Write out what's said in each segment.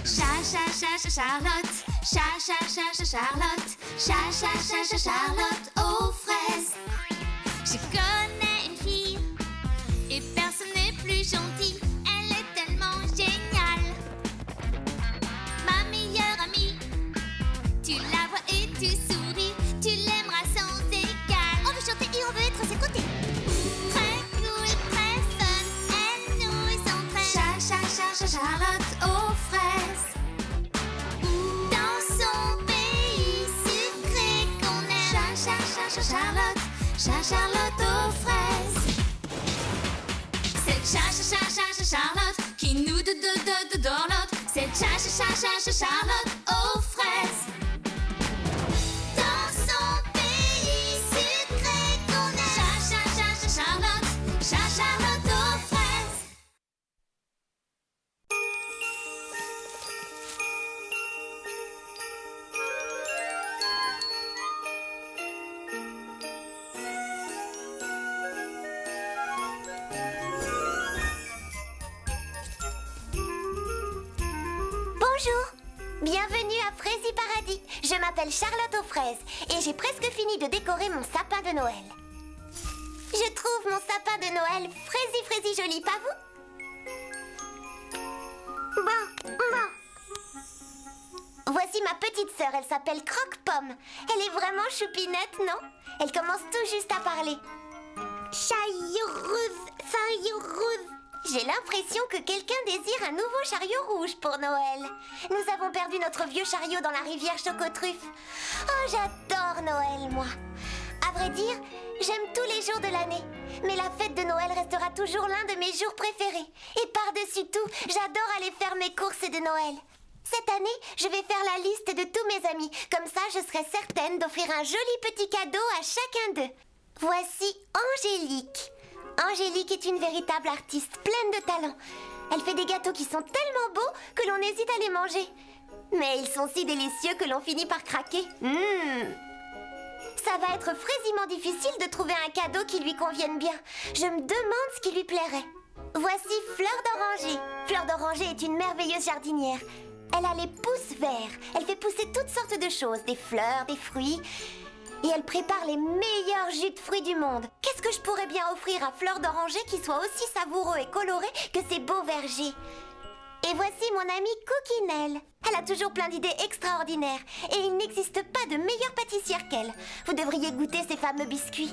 Charlotte. Charlotte aux fraises. Je connais une fille et personne n'est plus gentil. Elle est tellement géniale. Ma meilleure amie. Tu la vois et tu souris. Tu l'aimeras sans égal. On veut chanter et on veut être à ses côtés. Très cool, très fun. Elle nous entraîne. Charlotte aux fraises. Dans son pays sucré qu'on aime. Charlotte aux fraises. C'est Charlotte qui nous dorlote. C'est Charlotte aux fraises. Dans son pays sucré qu'on aime. Charlotte aux fraises. Bonjour, bienvenue à Fraisie Paradis. Je m'appelle Charlotte aux fraises et j'ai presque fini de décorer mon sapin de Noël. Je trouve mon sapin de Noël fraisie joli, pas vous? Bon. Voici ma petite sœur, elle s'appelle Croque-Pomme. Elle est vraiment choupinette, non? Elle commence tout juste à parler. Chariot rouge. J'ai l'impression que quelqu'un désire un nouveau chariot rouge pour Noël. Nous avons perdu notre vieux chariot dans la rivière Chocotruffe. Oh, j'adore Noël, moi. À vrai dire, j'aime tous les jours de l'année. Mais la fête de Noël restera toujours l'un de mes jours préférés. Et par-dessus tout, j'adore aller faire mes courses de Noël. Cette année, je vais faire la liste de tous mes amis. Comme ça, je serai certaine d'offrir un joli petit cadeau à chacun d'eux. Voici Angélique. Angélique est une véritable artiste, pleine de talent. Elle fait des gâteaux qui sont tellement beaux que l'on hésite à les manger. Mais ils sont si délicieux que l'on finit par craquer. Ça va être fraisément difficile de trouver un cadeau qui lui convienne bien. Je me demande ce qui lui plairait. Voici Fleur d'Oranger. Fleur d'Oranger est une merveilleuse jardinière. Elle a les pouces verts. Elle fait pousser toutes sortes de choses, des fleurs, des fruits. Et elle prépare les meilleurs jus de fruits du monde. Qu'est-ce que je pourrais bien offrir à Fleur d'Oranger qui soit aussi savoureux et coloré que ces beaux vergers? Et voici mon amie Coquinelle. Elle a toujours plein d'idées extraordinaires. Et il n'existe pas de meilleure pâtissière qu'elle. Vous devriez goûter ces fameux biscuits.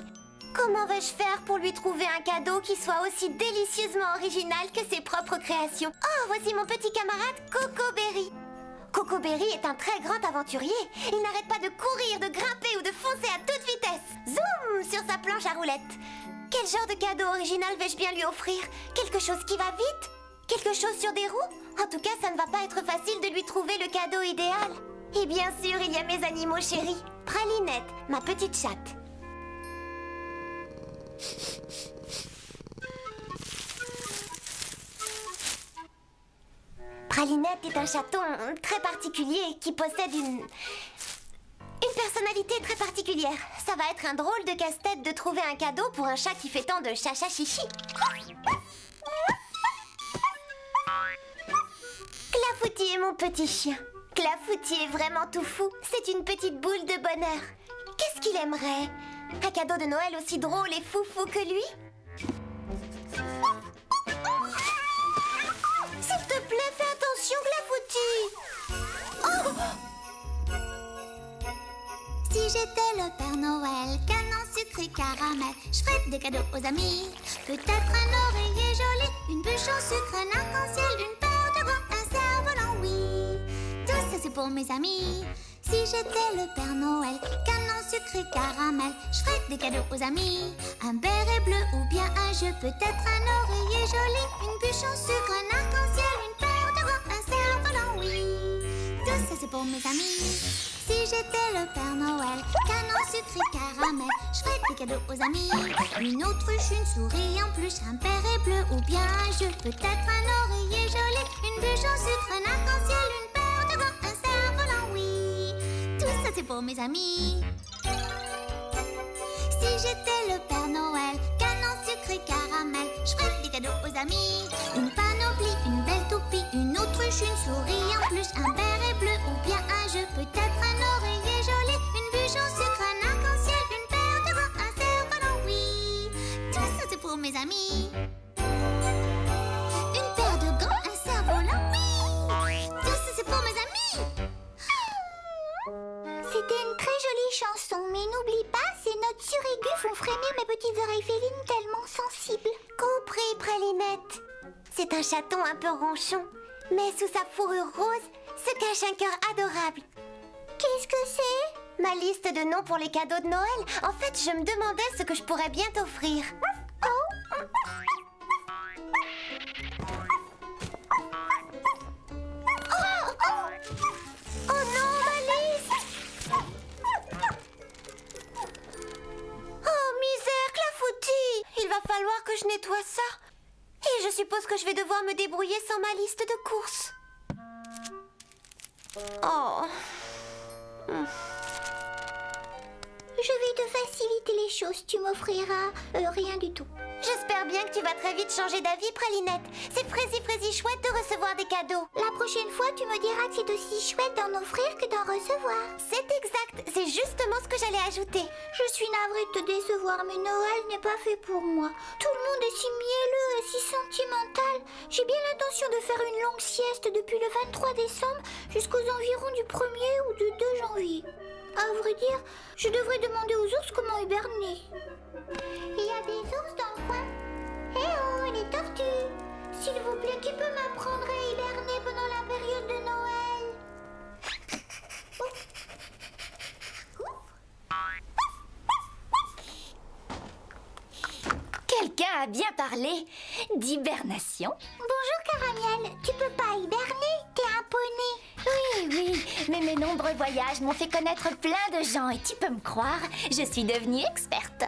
Comment vais-je faire pour lui trouver un cadeau qui soit aussi délicieusement original que ses propres créations? Oh, voici mon petit camarade Cocoberry. Cocoberry est un très grand aventurier. Il n'arrête pas de courir, de grimper ou de foncer à toute vitesse. Zoom sur sa planche à roulettes. Quel genre de cadeau original vais-je bien lui offrir? Quelque chose qui va vite? Quelque chose sur des roues? En tout cas, ça ne va pas être facile de lui trouver le cadeau idéal. Et bien sûr, il y a mes animaux chéris. Pralinette, ma petite chatte. Pralinette est un chaton très particulier qui possède une personnalité très particulière. Ça va être un drôle de casse-tête de trouver un cadeau pour un chat qui fait tant de chacha-chichi. Clafoutis est mon petit chien. Clafoutis est vraiment tout fou. C'est une petite boule de bonheur. Qu'est-ce qu'il aimerait? Un cadeau de Noël aussi drôle et foufou que lui? S'il te plaît, fais attention, Clafoutis. Si j'étais le Père Noël, canon sucré caramel, je ferais des cadeaux aux amis. Peut-être un oreiller joli, une bûche au sucre, un arc-en-ciel, une paire de gants, un cerf-volant, oui. Tout ça c'est pour mes amis. Si j'étais le Père Noël, canon sucré caramel, je ferais des cadeaux aux amis. Un béret bleu ou bien un jeu, peut-être un oreiller joli, une bûche au sucre, un arc-en-ciel, une paire de gants, un cerf-volant, oui. Tout ça c'est pour mes amis. Si j'étais le Père Noël, canon sucré caramel, je ferais des cadeaux aux amis. Une autruche, une souris en plus, un béret bleu ou bien un jeu, peut-être un oreiller joli, une bûche au sucre, un arc-en-ciel, une paire de gants, un cerf-volant, oui. Tout ça c'est pour mes amis. Si j'étais le Père Noël, canon sucré caramel, je ferais des cadeaux aux amis. Une panoplie, une belle toupie, une autruche, une souris en plus, amis. Une paire de gants, un cerf-volant, oui. Tout ça, c'est pour mes amis. C'était une très jolie chanson, mais n'oublie pas, ces notes suraiguës font frémir mes petites oreilles félines tellement sensibles. Compris, Pralinette. C'est un chaton un peu ronchon, mais sous sa fourrure rose se cache un cœur adorable. Qu'est-ce que c'est? Ma liste de noms pour les cadeaux de Noël. En fait, je me demandais ce que je pourrais bien t'offrir. Oh non, ma liste! Oh, misère, clafoutis! Il va falloir que je nettoie ça. Et je suppose que je vais devoir me débrouiller sans ma liste de courses. Oh. Je vais te faciliter les choses, tu m'offriras rien du tout. J'espère bien que tu vas très vite changer d'avis, Pralinette. C'est frési chouette de recevoir des cadeaux. La prochaine fois, tu me diras que c'est aussi chouette d'en offrir que d'en recevoir. C'est exact, c'est justement ce que j'allais ajouter. Je suis navrée de te décevoir, mais Noël n'est pas fait pour moi. Tout le monde est si mielleux et si sentimental. J'ai bien l'intention de faire une longue sieste depuis le 23 décembre jusqu'aux environs du 1er ou du 2 janvier. À vrai dire, je devrais demander aux ours comment hiberner. Il y a des ours dans le coin. Eh oh, les tortues! S'il vous plaît, qui peut m'apprendre à hiberner pendant la période de Noël? Quelqu'un a bien parlé d'hibernation. Bonjour Caramiel, tu peux pas hiberner? T'es un poney. Oui, mais mes nombreux voyages m'ont fait connaître plein de gens et tu peux me croire, je suis devenue experte.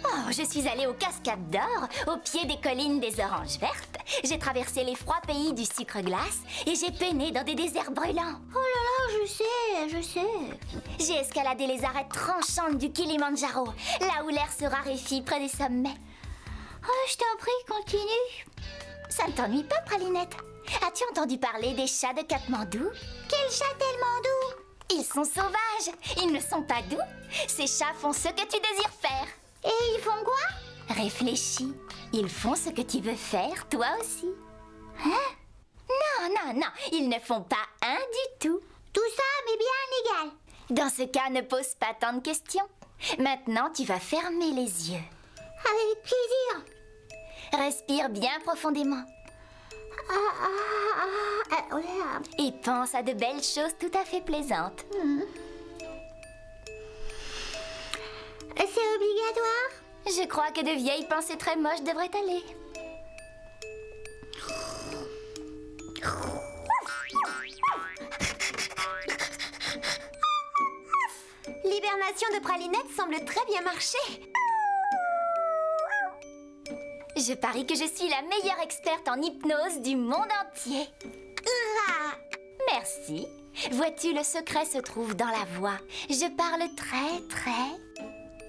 Oh, je suis allée aux Cascades d'Or, au pied des collines des Oranges Vertes. J'ai traversé les froids pays du sucre glace et j'ai peiné dans des déserts brûlants. Oh là là, je sais. J'ai escaladé les arêtes tranchantes du Kilimandjaro, là où l'air se raréfie près des sommets. Oh, je t'en prie, continue. Ça ne t'ennuie pas, Pralinette? As-tu entendu parler des chats de Katmandou? Quel chat tellement doux! Ils sont sauvages, ils ne sont pas doux. Ces chats font ce que tu désires faire. Et ils font quoi? Réfléchis, ils font ce que tu veux faire, toi aussi. Hein? Non, ils ne font pas un du tout. Tout ça, mais bien égal. Dans ce cas, ne pose pas tant de questions. Maintenant, tu vas fermer les yeux. Avec plaisir. Respire bien profondément. Oh là. Et pense à de belles choses tout à fait plaisantes. C'est obligatoire? Je crois que de vieilles pensées très moches devraient aller. L'hibernation de Pralinette semble très bien marcher. Je parie que je suis la meilleure experte en hypnose du monde entier. Merci. Vois-tu, le secret se trouve dans la voix. Je parle très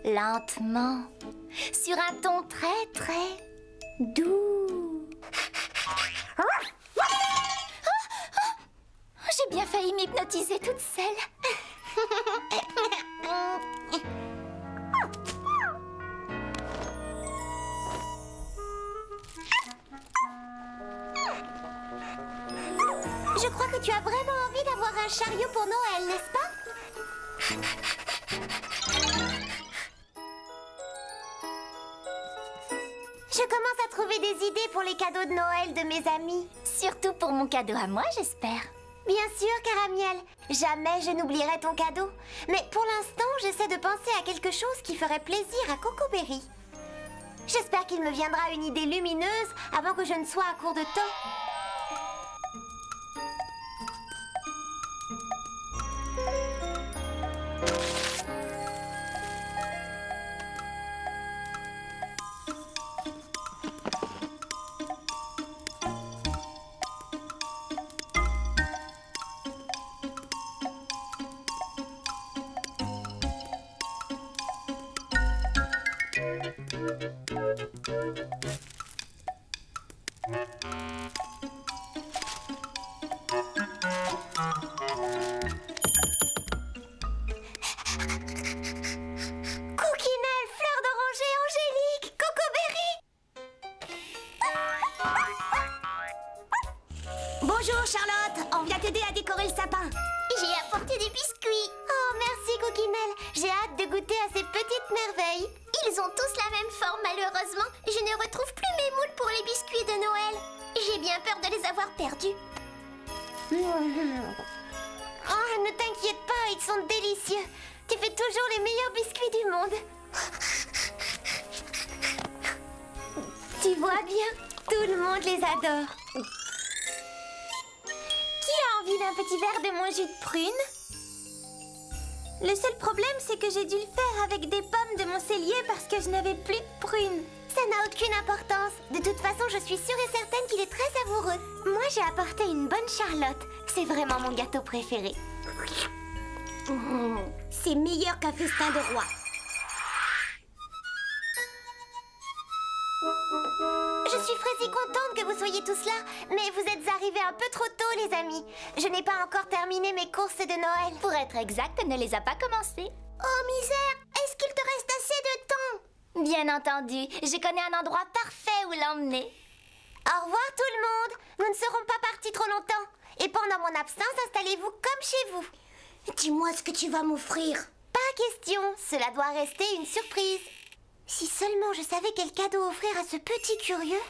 lentement, sur un ton très doux. J'ai bien failli m'hypnotiser toute seule. Je crois que tu as vraiment envie d'avoir un chariot pour Noël, n'est-ce pas? Je commence à trouver des idées pour les cadeaux de Noël de mes amis. Surtout pour mon cadeau à moi, j'espère. Bien sûr, Caramiel. Jamais je n'oublierai ton cadeau. Mais pour l'instant, j'essaie de penser à quelque chose qui ferait plaisir à Cocoberry. J'espère qu'il me viendra une idée lumineuse avant que je ne sois à court de temps. Bonjour Charlotte, on vient t'aider à décorer le sapin. J'ai apporté des biscuits. Oh merci Coquinelle, j'ai hâte de goûter à ces petites merveilles. Ils ont tous la même forme, malheureusement. Je ne retrouve plus mes moules pour les biscuits de Noël. J'ai bien peur de les avoir perdus. Oh, ne t'inquiète pas, ils sont délicieux. Tu fais toujours les meilleurs biscuits du monde. Tu vois bien, tout le monde les adore. Qui a envie d'un petit verre de mon jus de prune? Le seul problème, c'est que j'ai dû le faire avec des pommes de mon cellier parce que je n'avais plus de prunes. Ça n'a aucune importance. De toute façon, je suis sûre et certaine qu'il est très savoureux. Moi, j'ai apporté une bonne Charlotte. C'est vraiment mon gâteau préféré. C'est meilleur qu'un festin de roi. Je suis très contente que vous soyez tous là, mais vous êtes arrivés un peu trop tôt, les amis. Je n'ai pas encore terminé mes courses de Noël. Pour être exact, elle ne les a pas commencées. Oh misère, est-ce qu'il te reste assez de temps? Bien entendu, je connais un endroit parfait où l'emmener. Au revoir tout le monde. Nous ne serons pas partis trop longtemps. Et pendant mon absence, installez-vous comme chez vous. Dis-moi ce que tu vas m'offrir. Pas question, cela doit rester une surprise. Si seulement je savais quel cadeau offrir à ce petit curieux.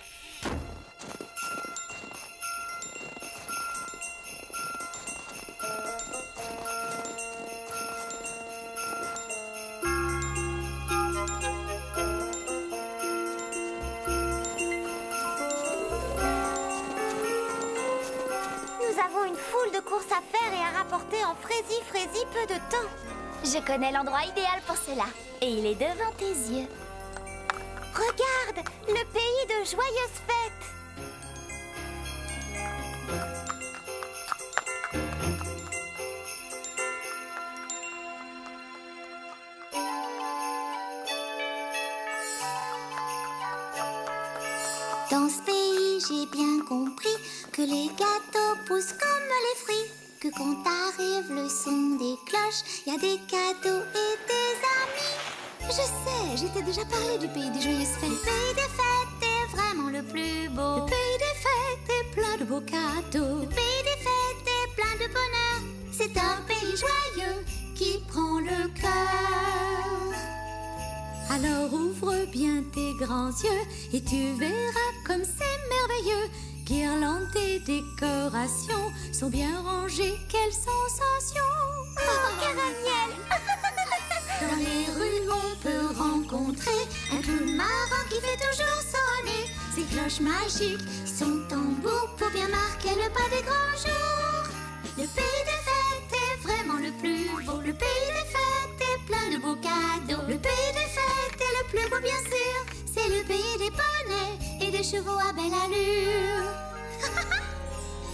Nous avons une foule de courses à faire et à rapporter en frési peu de temps. Je connais l'endroit idéal pour cela. Et il est devant tes yeux. Regarde, le pays de joyeuses fêtes. Dans ce pays, j'ai bien compris que les gâteaux poussent comme les fruits. Que quand arrive le son des cloches, y a des cadeaux et des amis. Je sais, j'ai déjà parlé du pays des joyeuses fêtes. Le pays des fêtes est vraiment le plus beau. Le pays des fêtes est plein de beaux cadeaux. Le pays des fêtes est plein de bonheur. C'est un pays joyeux qui prend le cœur. Alors ouvre bien tes grands yeux et tu verras comme c'est merveilleux. Guirlandes et décorations sont bien rangées, quelle sensation! Oh, Caramel. Dans les rues, on peut rencontrer un clown marrant qui fait toujours sonner ses cloches magiques, son tambour pour bien marquer le pas des grands jours. Le pays des fêtes est vraiment le plus beau. Le pays des fêtes est plein de beaux cadeaux. Le pays des fêtes est le plus beau, bien sûr. C'est le pays des poneys et des chevaux à belle allure.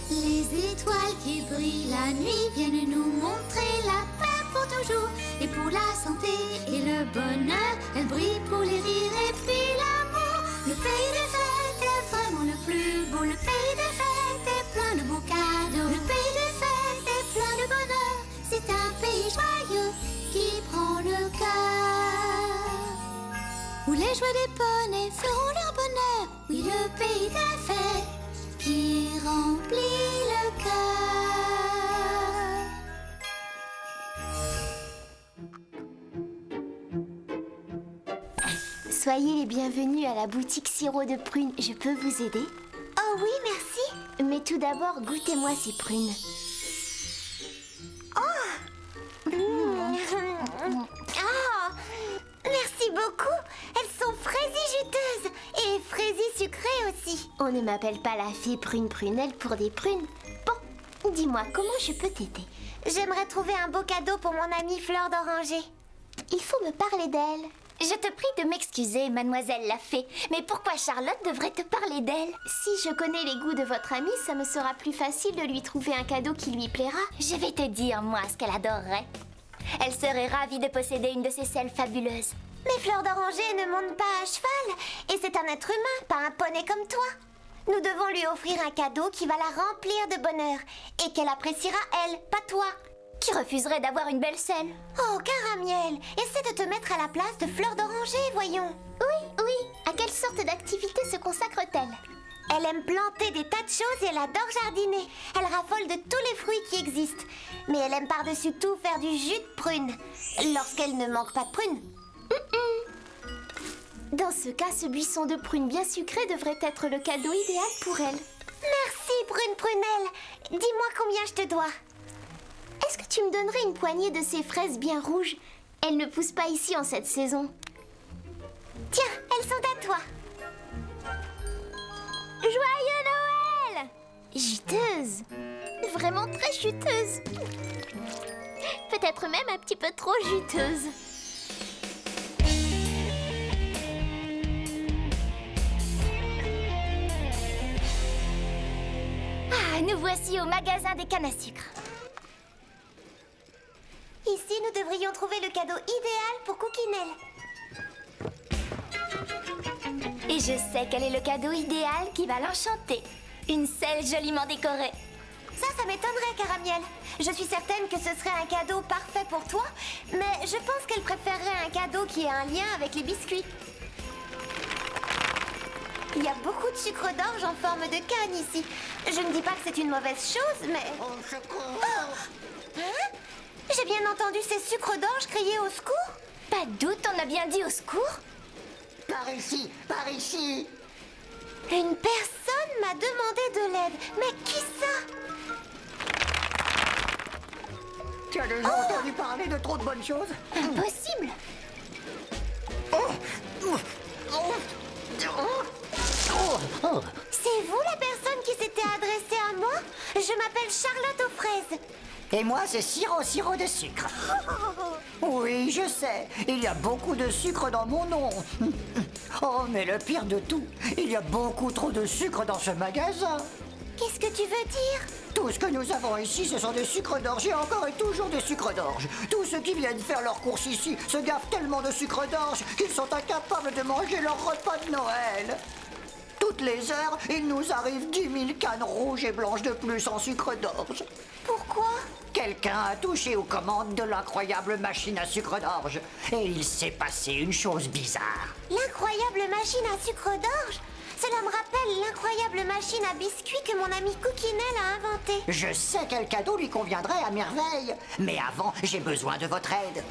Les étoiles qui brillent la nuit viennent nous montrer la paix pour toujours. Et pour la santé et le bonheur, elles brillent pour les rires et puis l'amour. Le pays des fêtes est vraiment le plus beau. Le pays des fêtes est plein de beaux cadeaux. Le pays des fêtes est plein de bonheur. C'est un pays joyeux qui prend le cœur. Où les joies des poneys feront leur bonheur. Oui, le pays des fêtes qui remplit le cœur. Soyez les bienvenus à la boutique sirop de prunes. Je peux vous aider? Oh oui, merci. Mais tout d'abord, goûtez-moi ces prunes. Oh, merci beaucoup. Elles sont fraisy-juteuses et fraisy-sucrées aussi. On ne m'appelle pas la fée prune-prunelle pour des prunes. Bon, dis-moi, comment je peux t'aider? J'aimerais trouver un beau cadeau pour mon amie Fleur d'Oranger. Il faut me parler d'elle. Je te prie de m'excuser, mademoiselle la fée, mais pourquoi Charlotte devrait te parler d'elle? Si je connais les goûts de votre amie, ça me sera plus facile de lui trouver un cadeau qui lui plaira. Je vais te dire, moi, ce qu'elle adorerait. Elle serait ravie de posséder une de ces selles fabuleuses. Mais Fleur d'Oranger ne monte pas à cheval, et c'est un être humain, pas un poney comme toi. Nous devons lui offrir un cadeau qui va la remplir de bonheur, et qu'elle appréciera elle, pas toi. Qui refuserait d'avoir une belle selle? Oh, Caramiel, essaie de te mettre à la place de Fleur d'Oranger, voyons. Oui, à quelle sorte d'activité se consacre-t-elle? Elle aime planter des tas de choses et elle adore jardiner. Elle raffole de tous les fruits qui existent. Mais elle aime par-dessus tout faire du jus de prune, lorsqu'elle ne manque pas de prunes. Dans ce cas, ce buisson de prunes bien sucré devrait être le cadeau idéal pour elle. Merci, Prune Prunelle. Dis-moi combien je te dois. Est-ce que tu me donnerais une poignée de ces fraises bien rouges? Elles ne poussent pas ici en cette saison. Tiens, elles sont à toi. Joyeux Noël! Juteuse. Vraiment très juteuse. Peut-être même un petit peu trop juteuse. Ah, nous voici au magasin des cannes à sucre. Ici, nous devrions trouver le cadeau idéal pour Cookinelle. Et je sais quel est le cadeau idéal qui va l'enchanter. Une selle joliment décorée. Ça m'étonnerait, Caramiel. Je suis certaine que ce serait un cadeau parfait pour toi, mais je pense qu'elle préférerait un cadeau qui ait un lien avec les biscuits. Il y a beaucoup de sucre d'orge en forme de canne ici. Je ne dis pas que c'est une mauvaise chose, mais... Oh, hein? J'ai bien entendu ces sucres d'orge crier au secours? Pas de doute, on a bien dit au secours. Par ici, par ici. Une personne m'a demandé de l'aide. Mais qui ça? Tu as déjà entendu parler de trop de bonnes choses? Impossible. C'est vous la personne qui s'était adressée à moi? Je m'appelle Charlotte aux fraises. Et moi, c'est sirop de sucre. Oui, je sais, il y a beaucoup de sucre dans mon nom. Oh, mais le pire de tout, il y a beaucoup trop de sucre dans ce magasin. Qu'est-ce que tu veux dire? Tout ce que nous avons ici, ce sont des sucres d'orge et encore et toujours des sucres d'orge. Tous ceux qui viennent faire leurs courses ici se gavent tellement de sucre d'orge qu'ils sont incapables de manger leur repas de Noël. Toutes les heures, il nous arrive 10 000 cannes rouges et blanches de plus en sucre d'orge. Pourquoi? Quelqu'un a touché aux commandes de l'incroyable machine à sucre d'orge. Et il s'est passé une chose bizarre. L'incroyable machine à sucre d'orge? Cela me rappelle l'incroyable machine à biscuits que mon ami Cookinelle a inventée. Je sais quel cadeau lui conviendrait à merveille. Mais avant, j'ai besoin de votre aide.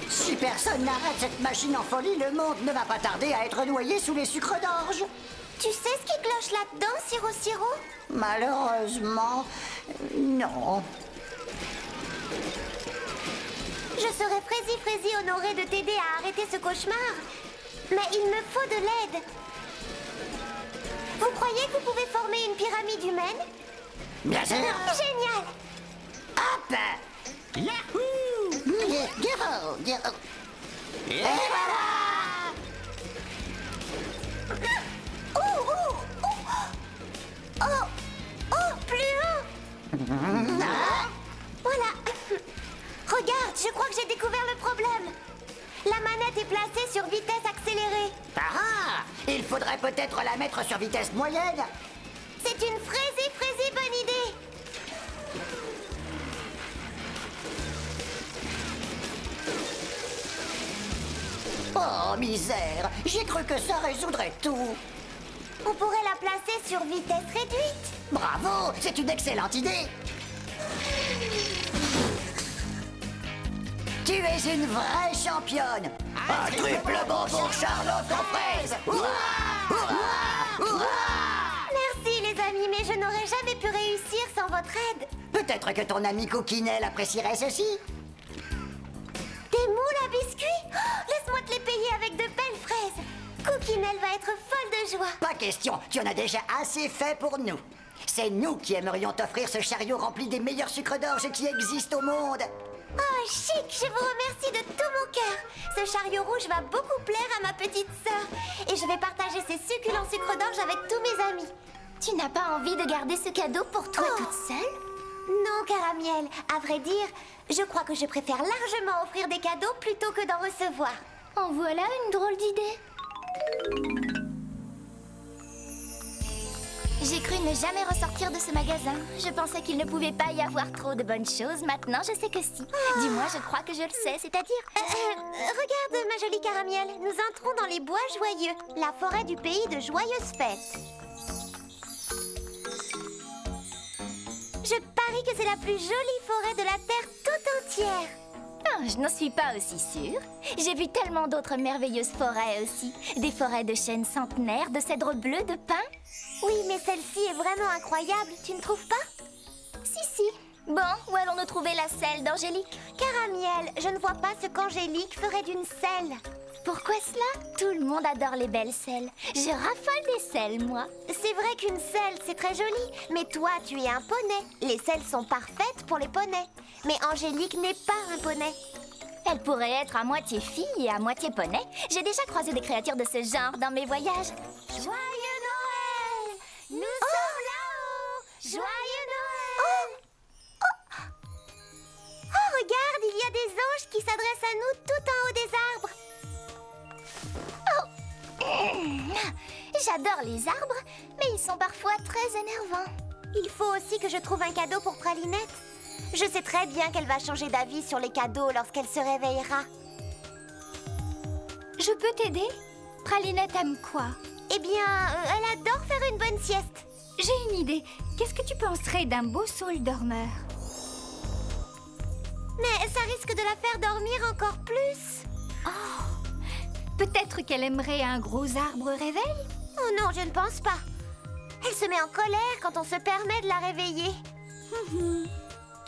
Si personne n'arrête cette machine en folie, le monde ne va pas tarder à être noyé sous les sucres d'orge. Tu sais ce qui cloche là-dedans, Siro? Malheureusement, non. Je serais Frazy honorée de t'aider à arrêter ce cauchemar. Mais il me faut de l'aide. Vous croyez que vous pouvez former une pyramide humaine? Bien sûr. Génial! Hop! Yahoo! Et voilà! Oh, plus haut! Voilà. Regarde, je crois que j'ai découvert le problème. La manette est placée sur vitesse accélérée. Ah! Il faudrait peut-être la mettre sur vitesse moyenne. C'est une Frazy bonne idée. Oh, misère! J'ai cru que ça résoudrait tout. On pourrait la placer sur vitesse réduite. Bravo! C'est une excellente idée. Tu es une vraie championne. Un triple bon pour Charlotte aux fraises. Hurrah! Hurrah! Hurrah! Merci les amis, mais je n'aurais jamais pu réussir sans votre aide. Peut-être que ton ami Cookinelle apprécierait ceci. Des moules à biscuits? Oh, laisse-moi te les payer avec de belles fraises. Cookinelle va être folle de joie. Pas question, tu en as déjà assez fait pour nous. C'est nous qui aimerions t'offrir ce chariot rempli des meilleurs sucres d'orge qui existent au monde. Oh, chic, je vous remercie de tout mon cœur. Ce chariot rouge va beaucoup plaire à ma petite sœur. Et je vais partager ces succulents sucres d'orge avec tous mes amis. Tu n'as pas envie de garder ce cadeau pour toi Oh. toute seule? Non, Caramiel, à vrai dire, je crois que je préfère largement offrir des cadeaux plutôt que d'en recevoir. En voilà une drôle d'idée. J'ai cru ne jamais ressortir de ce magasin. Je pensais qu'il ne pouvait pas y avoir trop de bonnes choses. Maintenant, je sais que si. Dis-moi, je crois que je le sais, c'est-à-dire... Regarde, ma jolie Caramiel, nous entrons dans les bois joyeux, la forêt du pays de joyeuses fêtes. Je parie que c'est la plus jolie forêt de la Terre tout entière. Ah, je n'en suis pas aussi sûre. J'ai vu tellement d'autres merveilleuses forêts aussi. Des forêts de chênes centenaires, de cèdres bleus, de pins. Oui, mais celle-ci est vraiment incroyable, tu ne trouves pas? Si. Bon, où allons-nous trouver la selle d'Angélique? Caramiel, je ne vois pas ce qu'Angélique ferait d'une selle. Pourquoi cela? Tout le monde adore les belles selles. Je raffole des selles, moi. C'est vrai qu'une selle, c'est très joli, mais toi, tu es un poney. Les selles sont parfaites pour les poneys. Mais Angélique n'est pas un poney. Elle pourrait être à moitié fille et à moitié poney. J'ai déjà croisé des créatures de ce genre dans mes voyages. Joyeux Noël! Nous sommes là-haut! Joyeux Noël! Oh, regarde, il y a des anges qui s'adressent à nous tout en haut des arbres. J'adore les arbres, mais ils sont parfois très énervants. Il faut aussi que je trouve un cadeau pour Pralinette. Je sais très bien qu'elle va changer d'avis sur les cadeaux lorsqu'elle se réveillera. Je peux t'aider? Pralinette aime quoi? Eh bien, elle adore faire une bonne sieste. J'ai une idée. Qu'est-ce que tu penserais d'un beau saule dormeur? Mais ça risque de la faire dormir encore plus. Peut-être qu'elle aimerait un gros arbre réveil? Oh non, je ne pense pas. Elle se met en colère quand on se permet de la réveiller.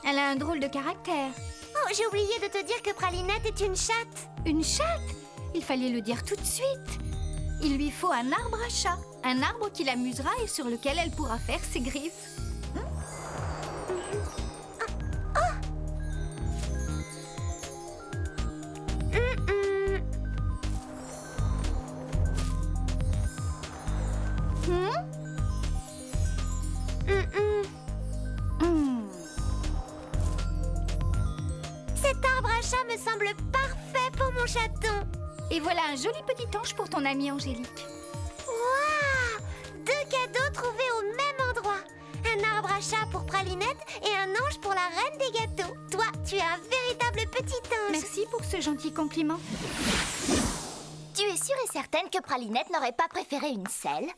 Elle a un drôle de caractère. Oh, j'ai oublié de te dire que Pralinette est une chatte. Une chatte? Il fallait le dire tout de suite. Il lui faut un arbre à chat. Un arbre qui l'amusera et sur lequel elle pourra faire ses griffes. Cet arbre à chat me semble parfait pour mon chaton. Et voilà un joli petit ange pour ton amie Angélique. Waouh! 2 cadeaux trouvés au même endroit. Un arbre à chat pour Pralinette et un ange pour la reine des gâteaux. Toi, tu es un véritable petit ange. Merci pour ce gentil compliment. Tu es sûre et certaine que Pralinette n'aurait pas préféré une selle?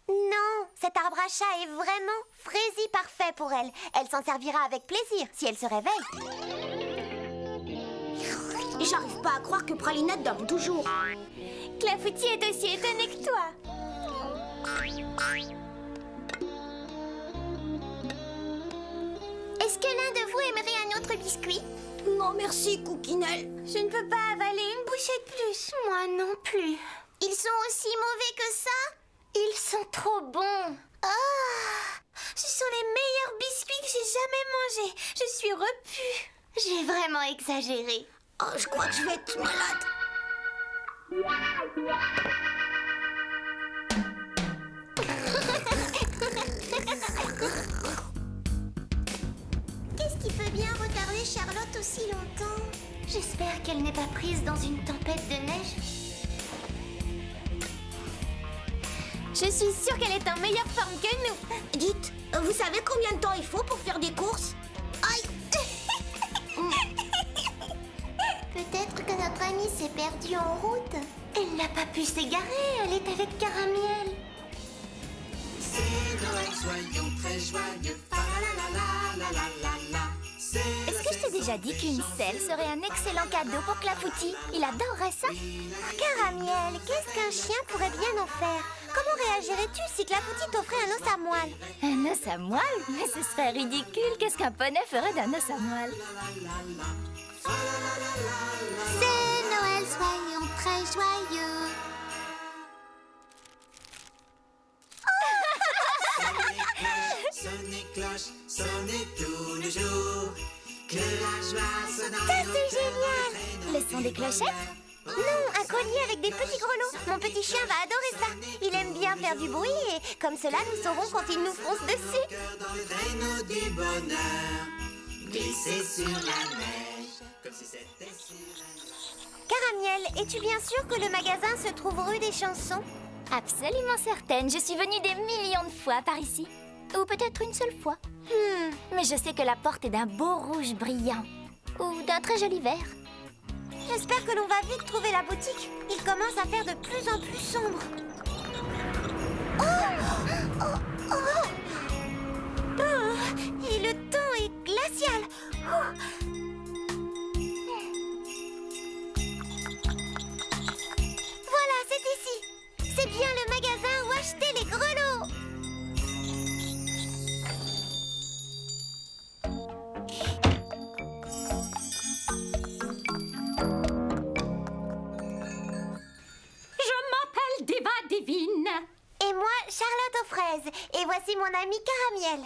Non, cet arbre à chat est vraiment fraisi parfait pour elle. Elle s'en servira avec plaisir si elle se réveille. J'arrive pas à croire que Pralinette dorme toujours. Clafoutis est aussi étonnée que toi. Est-ce que l'un de vous aimerait un autre biscuit? Non, merci, Cookinelle. Je ne peux pas avaler une bouchée de plus. Moi non plus. Ils sont aussi mauvais que ça? Ils sont trop bons. Ce sont les meilleurs biscuits que j'ai jamais mangés. Je suis repue. J'ai vraiment exagéré. Oh, je crois que je vais être malade. Qu'est-ce qui peut bien retarder Charlotte aussi longtemps? J'espère qu'elle n'est pas prise dans une tempête de neige. Je suis sûre qu'elle est en meilleure forme que nous. Dites, vous savez combien de temps il faut pour faire des courses? Aïe! Peut-être que notre amie s'est perdue en route. Elle n'a pas pu s'égarer, elle est avec Caramiel. C'est Noël, soyons très joyeux. Est-ce que je t'ai déjà dit qu'une selle serait un excellent cadeau pour Clafoutis? Il adorerait ça. Caramiel, qu'est-ce qu'un chien pourrait bien en faire? Comment réagirais-tu si Clafoutis t'offrait un os à moelle? Un os à moelle? Mais ce serait ridicule. Qu'est-ce qu'un poney ferait d'un os à moelle? C'est Noël, soyons très joyeux. Sonnez cloche, sonnez tous les jours. Que la joie sonne dans Ça, c'est génial! Le son des clochettes? Non, un collier avec des petits grelots. Mon petit chien va adorer ça. Il aime bien faire du bruit et comme cela, nous saurons quand il nous fonce dessus. cœur dans le traîneau du bonheur. Glisser sur la neige, comme si c'était sur la neige. Caramiel, es-tu bien sûr que le magasin se trouve rue des Chansons? Absolument certaine. Je suis venue des millions de fois par ici. Ou peut-être une seule fois. Mais je sais que la porte est d'un beau rouge brillant. Ou d'un très joli vert. J'espère que l'on va vite trouver la boutique. Il commence à faire de plus en plus sombre. Et le temps est glacial. Voilà, c'est ici. C'est bien le magasin où acheter les grelots. Je m'appelle Diva Divine. Et moi, Charlotte aux fraises. Et voici mon ami Caramiel.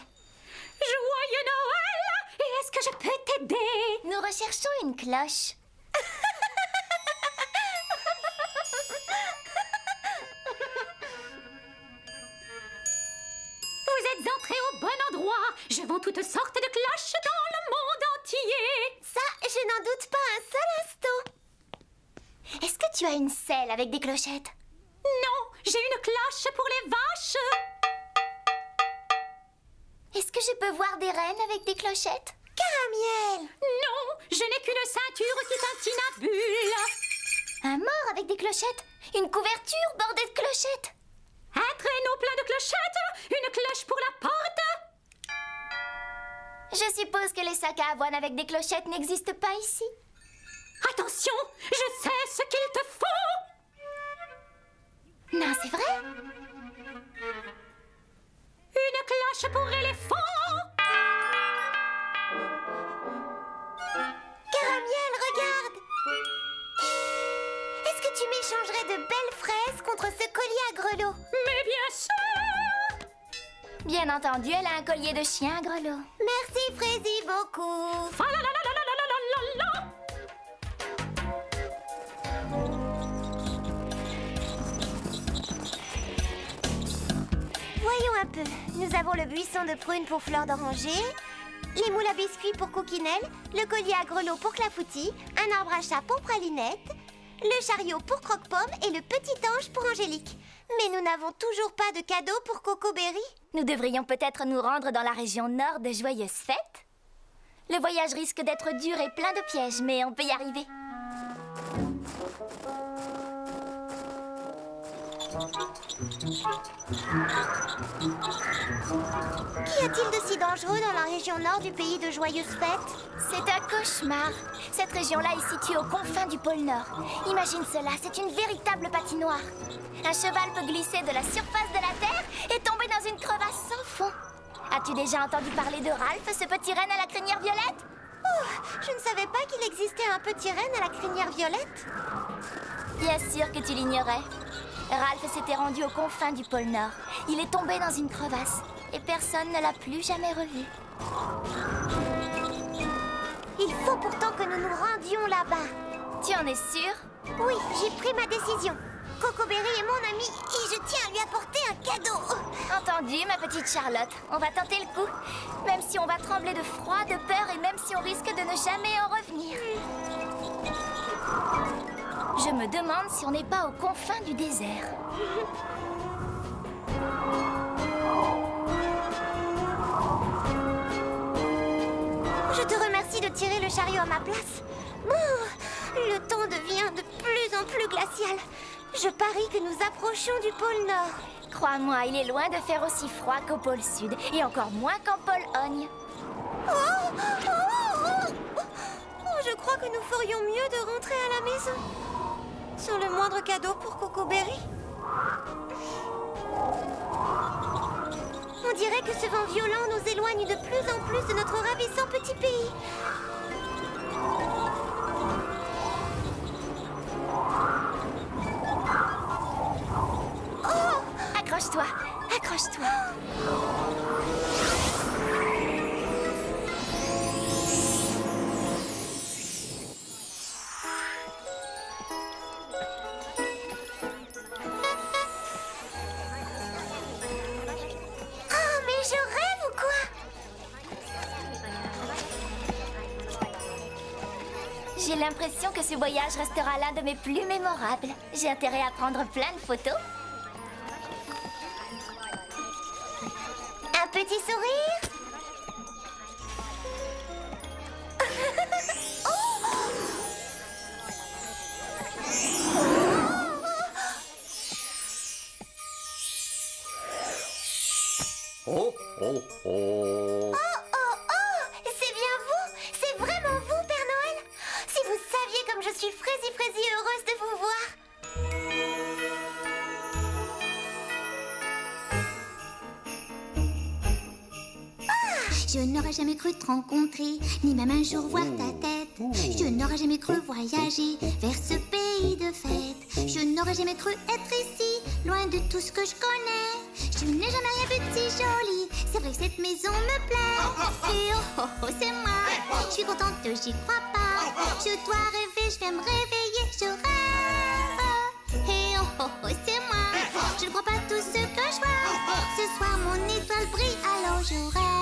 Joyeux Noël! Et est-ce que je peux t'aider? Nous recherchons une cloche. Vous êtes entré au bon endroit. Je vends toutes sortes de cloches dans le monde entier. Ça, je n'en doute pas un seul instant. Est-ce que tu as une selle avec des clochettes? Non, j'ai une cloche pour les vaches. Est-ce que je peux voir des rennes avec des clochettes? Caramiel! Non, je n'ai qu'une ceinture qui tintinabule. Un mort avec des clochettes? Une couverture bordée de clochettes? Un traîneau plein de clochettes. Une cloche pour la porte. Je suppose que les sacs à avoine avec des clochettes n'existent pas ici. Attention, je sais ce qu'il te faut. Non, c'est vrai? Une cloche pour éléphant. Caramiel, regarde! Est-ce que tu m'échangerais de belles fraises contre ce collier à grelots? Mais bien sûr. Bien entendu, elle a un collier de chien à grelots. Merci, Frézy, beaucoup! Fa-la-la-la-la-la-la-la-la. Voyons un peu. Nous avons le buisson de prunes pour Fleur d'Oranger, les moules à biscuits pour Coquinelle, le collier à grelots pour Clafoutis, un arbre à chat pour Pralinette, le chariot pour Croque-Pomme et le petit ange pour Angélique. Mais nous n'avons toujours pas de cadeau pour Coco Berry. Nous devrions peut-être nous rendre dans la région nord de Joyeuses Fêtes. Le voyage risque d'être dur et plein de pièges, mais on peut y arriver. Qu'y a-t-il de si dangereux dans la région nord du pays de Joyeuses Fêtes? C'est un cauchemar. Cette région-là est située aux confins du pôle Nord. Imagine cela, c'est une véritable patinoire. Un cheval peut glisser de la surface de la Terre et tomber dans une crevasse sans fond. As-tu déjà entendu parler de Ralph, ce petit renne à la crinière violette? Oh, je ne savais pas qu'il existait un petit renne à la crinière violette. Bien sûr que tu l'ignorais. Ralph s'était rendu aux confins du pôle Nord. Il est tombé dans une crevasse et personne ne l'a plus jamais revu. Il faut pourtant que nous nous rendions là-bas. Tu en es sûre? Oui, j'ai pris ma décision. Coco Berry est mon ami et je tiens à lui apporter un cadeau. Entendu, ma petite Charlotte. On va tenter le coup. Même si on va trembler de froid, de peur et même si on risque de ne jamais en revenir. Je me demande si on n'est pas aux confins du désert. Je te remercie de tirer le chariot à ma place. Le temps devient de plus en plus glacial. Je parie que nous approchons du pôle Nord. Crois-moi, il est loin de faire aussi froid qu'au pôle Sud et encore moins qu'en pôle Ogne. Je crois que nous ferions mieux de rentrer à la maison. Sans le moindre cadeau pour Coco Berry. On dirait que ce vent violent nous éloigne de plus en plus de notre ravissant petit pays. Accroche-toi, accroche-toi. Oh, mais je rêve ou quoi? J'ai l'impression que ce voyage restera l'un de mes plus mémorables. J'ai intérêt à prendre plein de photos. petit sourire. Oh, oh, oh. Oh, c'est bien vous. C'est vraiment vous, Père Noël. Si vous saviez comme je suis fraisi heureuse de vous voir. Je n'aurais jamais cru te rencontrer, ni même un jour voir ta tête. Je n'aurais jamais cru voyager vers ce pays de fête. Je n'aurais jamais cru être ici, loin de tout ce que je connais. Je n'ai jamais rien vu de si joli, c'est vrai que cette maison me plaît. Et c'est moi, je suis contente, j'y crois pas. Je dois rêver, je vais me réveiller, je rêve. Et c'est moi, je ne crois pas tout ce que je vois. Ce soir mon étoile brille, alors je rêve.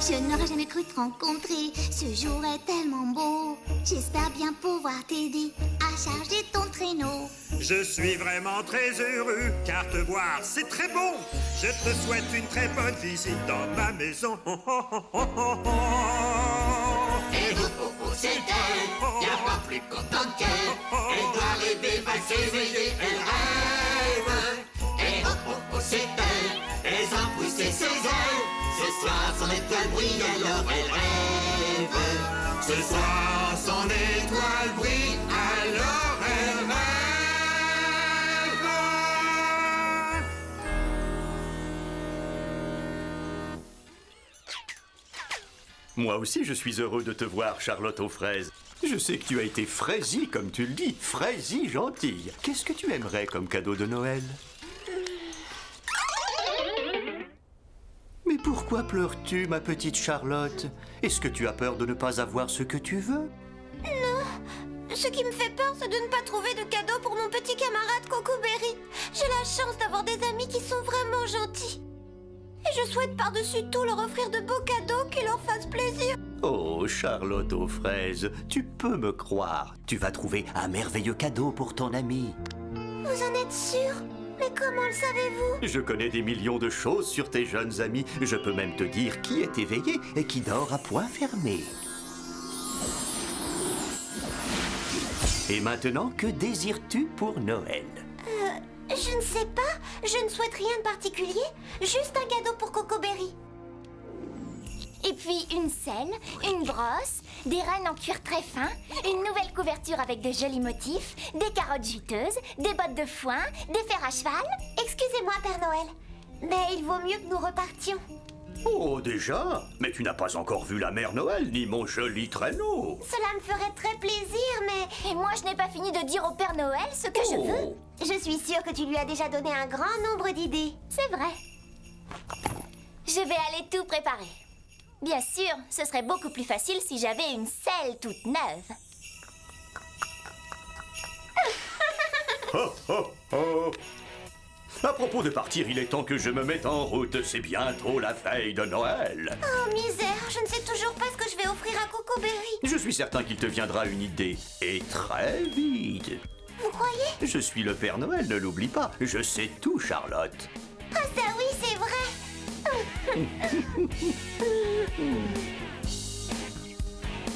Je n'aurais jamais cru te rencontrer, ce jour est tellement beau. J'espère bien pouvoir t'aider à charger ton traîneau. Je suis vraiment très heureux, car te voir c'est très bon. Je te souhaite une très bonne visite dans ma maison. Et c'est elle, y a pas plus contente qu'elle. Elle doit rêver, va s'éveiller, elle rêve. Et c'est elle, elles ont poussé ses ailes. Ce soir son étoile brille, alors elle rêve. Ce soir son étoile brille, alors elle rêve. Moi aussi, je suis heureux de te voir, Charlotte aux fraises. Je sais que tu as été fraisie, comme tu le dis, fraisie gentille. Qu'est-ce que tu aimerais comme cadeau de Noël? Mais pourquoi pleures-tu, ma petite Charlotte? Est-ce que tu as peur de ne pas avoir ce que tu veux? Ce qui me fait peur, c'est de ne pas trouver de cadeau pour mon petit camarade Cocoberry. J'ai la chance d'avoir des amis qui sont vraiment gentils. Et je souhaite par-dessus tout leur offrir de beaux cadeaux qui leur fassent plaisir. Oh, Charlotte aux fraises, tu peux me croire. Tu vas trouver un merveilleux cadeau pour ton ami. Vous en êtes sûr? Mais comment le savez-vous? Je connais des millions de choses sur tes jeunes amis. Je peux même te dire qui est éveillé et qui dort à point fermé. Et maintenant, que désires-tu pour Noël? Je ne sais pas. Je ne souhaite rien de particulier. Juste un cadeau pour Cocoberry. Et puis une selle, une brosse, des rênes en cuir très fin, une nouvelle couverture avec de jolis motifs, des carottes juteuses, des bottes de foin, des fers à cheval. Excusez-moi, Père Noël. Mais il vaut mieux que nous repartions. Oh, déjà? Mais tu n'as pas encore vu la mère Noël, ni mon joli traîneau. Cela me ferait très plaisir, mais... Et moi, je n'ai pas fini de dire au Père Noël ce que je veux. Oh. Je suis sûre que tu lui as déjà donné un grand nombre d'idées. C'est vrai. Je vais aller tout préparer. Bien sûr, ce serait beaucoup plus facile si j'avais une selle toute neuve. Oh, oh, oh. À propos de partir, il est temps que je me mette en route. C'est bientôt la veille de Noël. Oh, misère, je ne sais toujours pas ce que je vais offrir à Cocoberry. Je suis certain qu'il te viendra une idée. Et très vite. Vous croyez? Je suis le Père Noël, ne l'oublie pas. Je sais tout, Charlotte. Ah ça oui, c'est vrai.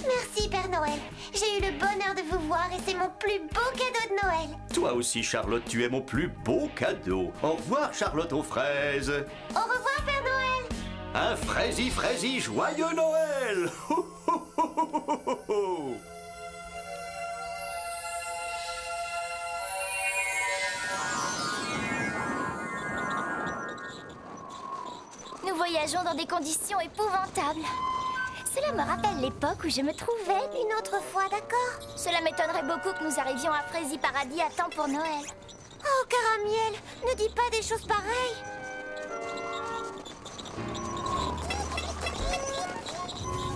Merci, Père Noël. J'ai eu le bonheur de vous voir et c'est mon plus beau cadeau de Noël. Toi aussi, Charlotte, tu es mon plus beau cadeau. Au revoir, Charlotte aux fraises. Au revoir, Père Noël. Un fraisi, joyeux Noël. Ho, ho, ho, ho, ho, ho. Nous voyageons dans des conditions épouvantables. Cela me rappelle l'époque où je me trouvais. Une autre fois, d'accord? Cela m'étonnerait beaucoup que nous arrivions à Frazy Paradis à temps pour Noël. Oh, Caramiel, ne dis pas des choses pareilles.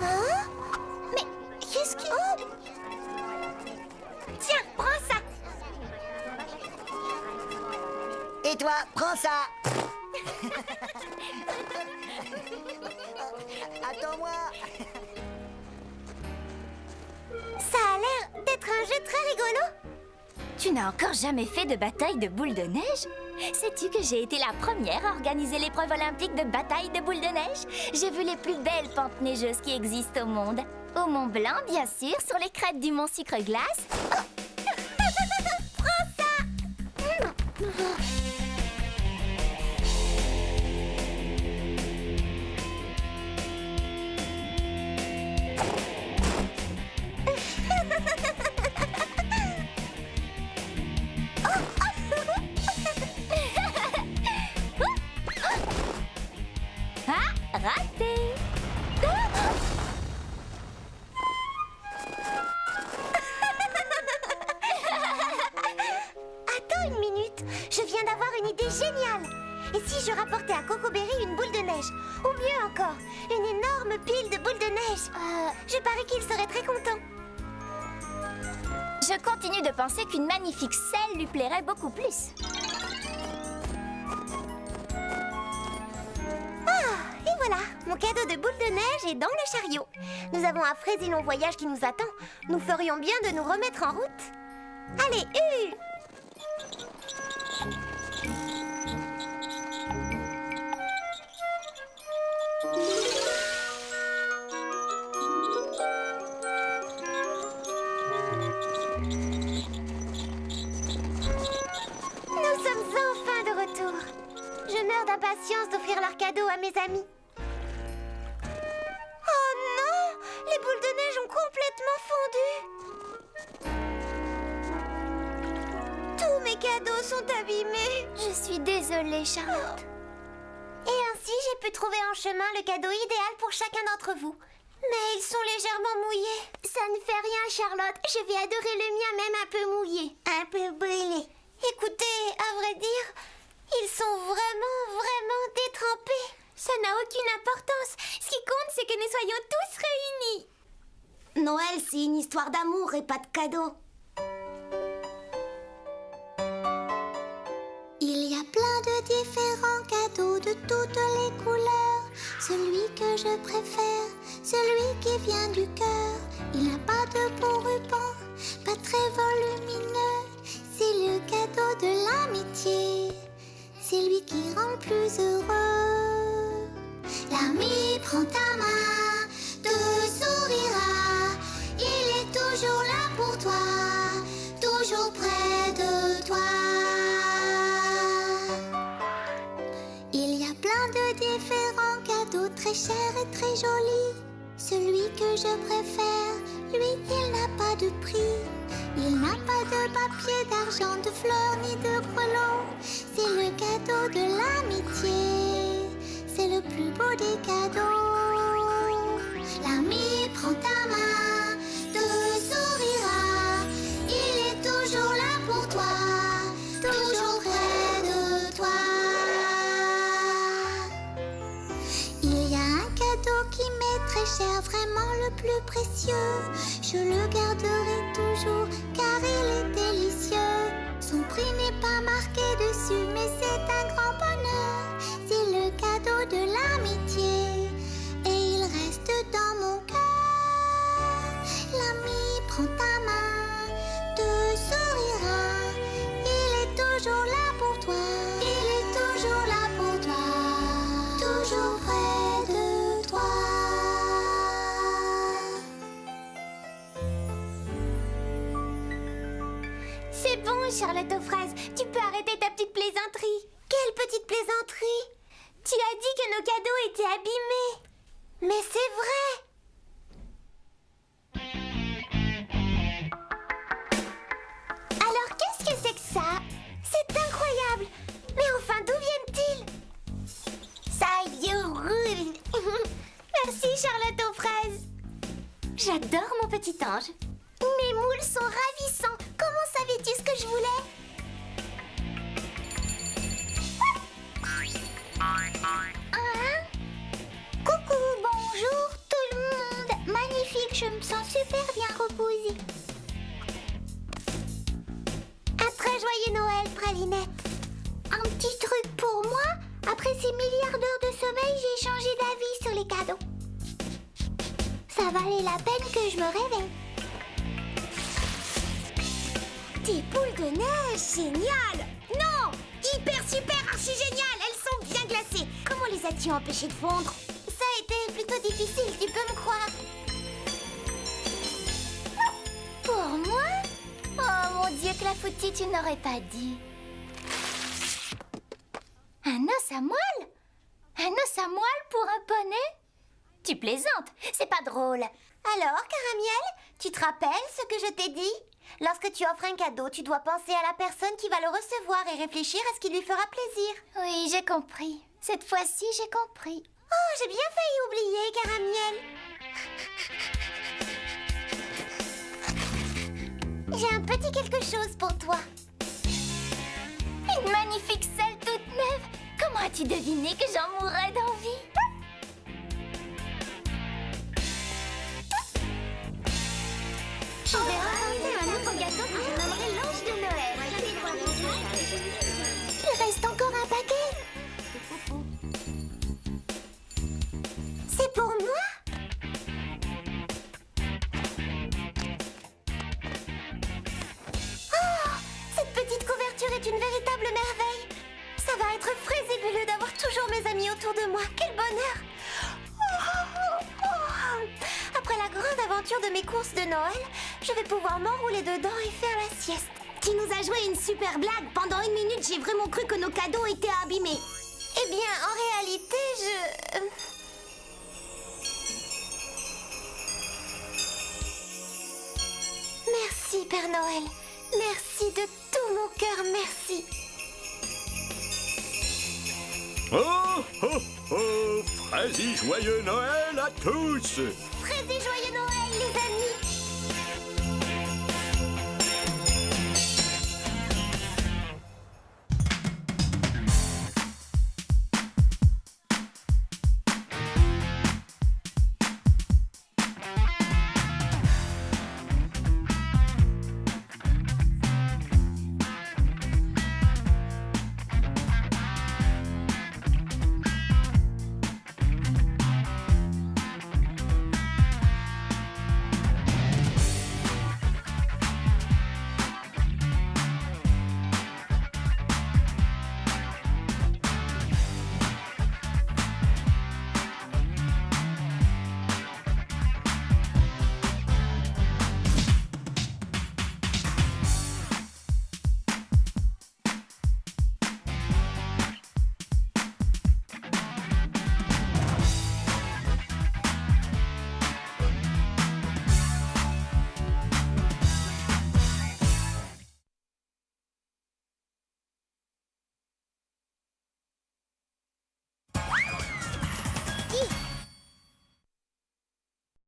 Hein? Mais qu'est-ce qui... Oh! Tiens, prends ça. Et toi, prends ça. Attends-moi. Ça a l'air d'être un jeu très rigolo. Tu n'as encore jamais fait de bataille de boules de neige? Sais-tu que j'ai été la première à organiser l'épreuve olympique de bataille de boules de neige? J'ai vu les plus belles pentes neigeuses qui existent au monde. Au Mont Blanc, bien sûr, sur les crêtes du Mont Sucre Glace. Oh! Prends ça! Ah, raté! Attends une minute, je viens d'avoir une idée géniale. Et si je rapportais à Coco Berry une boule de neige? Ou mieux encore, une énorme pile de boules de neige. Je parie qu'il serait très content. Je continue de penser qu'une magnifique selle lui plairait beaucoup plus. Et voilà, mon cadeau de boule de neige est dans le chariot. Nous avons un frais et long voyage qui nous attend. Nous ferions bien de nous remettre en route. Allez, Nous sommes enfin de retour. Je meurs d'impatience d'offrir leurs cadeaux à mes amis. Oh non! Les boules de neige ont complètement fondu. Tous mes cadeaux sont abîmés. Je suis désolée, Charlotte. Et ainsi, j'ai pu trouver en chemin le cadeau idéal pour chacun d'entre vous. Mais ils sont légèrement mouillés. Ça ne fait rien, Charlotte. Je vais adorer le mien, même un peu mouillé. Un peu brûlés. Écoutez, à vrai dire, ils sont vraiment détrempés. Ça n'a aucune importance. Ce qui compte, c'est que nous soyons tous réunis. Noël, c'est une histoire d'amour et pas de cadeaux. Il y a plein de différents cadeaux de toutes les couleurs. Celui que je préfère, celui qui vient du cœur. Il n'a pas de beau ruban, pas très volumineux. C'est le cadeau de l'amitié. C'est lui qui rend le plus heureux. L'ami prend ta main, te sourira. Il est toujours là pour toi, toujours près de toi. Il y a plein de différents cadeaux très chers et très jolis. Celui que je préfère, lui, il n'a pas de prix. Il n'a pas de papier, d'argent, de fleurs ni de grelots. C'est le cadeau de l'amitié. C'est le plus beau des cadeaux. L'ami prend ta main, te sourira. Il est toujours là pour toi, toujours près de toi. Il y a un cadeau qui m'est très cher, vraiment le plus précieux. Je le garderai toujours car il est délicieux. Son prix n'est pas marqué dessus, mais c'est un grand bonheur. C'est le cadeau de l'amitié et il reste dans mon cœur. L'ami prend ta main, te sourira. Il est toujours là pour toi. Il est toujours là pour toi, toujours près de toi. C'est bon, Charlotte aux fraises. Tu peux arrêter ta petite plaisanterie. Quelle petite plaisanterie? Tu as dit que nos cadeaux étaient abîmés. Mais c'est vrai. Alors qu'est-ce que c'est que ça? C'est incroyable. Mais enfin, d'où viennent-ils? Ça y roule. Merci, Charlotte aux fraises. J'adore mon petit ange. Mes moules sont ravissants. Comment savais-tu ce que je voulais? Coucou, bonjour tout le monde. Magnifique, je me sens super bien reposée. Un très joyeux Noël, Pralinette. Un petit truc pour moi. Après ces milliards d'heures de sommeil, j'ai changé d'avis sur les cadeaux. Ça valait la peine que je me réveille. Des boules de neige, génial! Non! Hyper, super, archi génial! Elles sont bien glacées! Comment les as-tu empêchées de fondre? Ça a été plutôt difficile, tu peux me croire. Pour moi? Oh mon Dieu, Clafoutis, tu n'aurais pas dit. Un os à moelle? Un os à moelle pour un poney? Tu plaisantes, c'est pas drôle. Alors, Caramiel, tu te rappelles ce que je t'ai dit? Lorsque tu offres un cadeau, tu dois penser à la personne qui va le recevoir et réfléchir à ce qui lui fera plaisir. Oui, j'ai compris. Cette fois-ci, j'ai compris. Oh, j'ai bien failli oublier, Caramiel. J'ai un petit quelque chose pour toi. Une magnifique selle toute neuve. Comment as-tu deviné que j'en mourrais d'envie? Je vais raconter un nouveau gâteau que je nommerai l'ange de Noël. Il reste encore un paquet. C'est pour moi? Oh, cette petite couverture est une véritable merveille. Ça va être frais et bulleux d'avoir toujours mes amis autour de moi. Quel bonheur! Après la grande aventure de mes courses de Noël, je vais pouvoir m'enrouler dedans et faire la sieste. Tu nous as joué une super blague. Pendant une minute, j'ai vraiment cru que nos cadeaux étaient abîmés. Eh bien, en réalité, Merci, Père Noël. Merci de tout mon cœur, merci. Oh, oh, oh, Fraise joyeux Noël à tous! Fraise et joyeux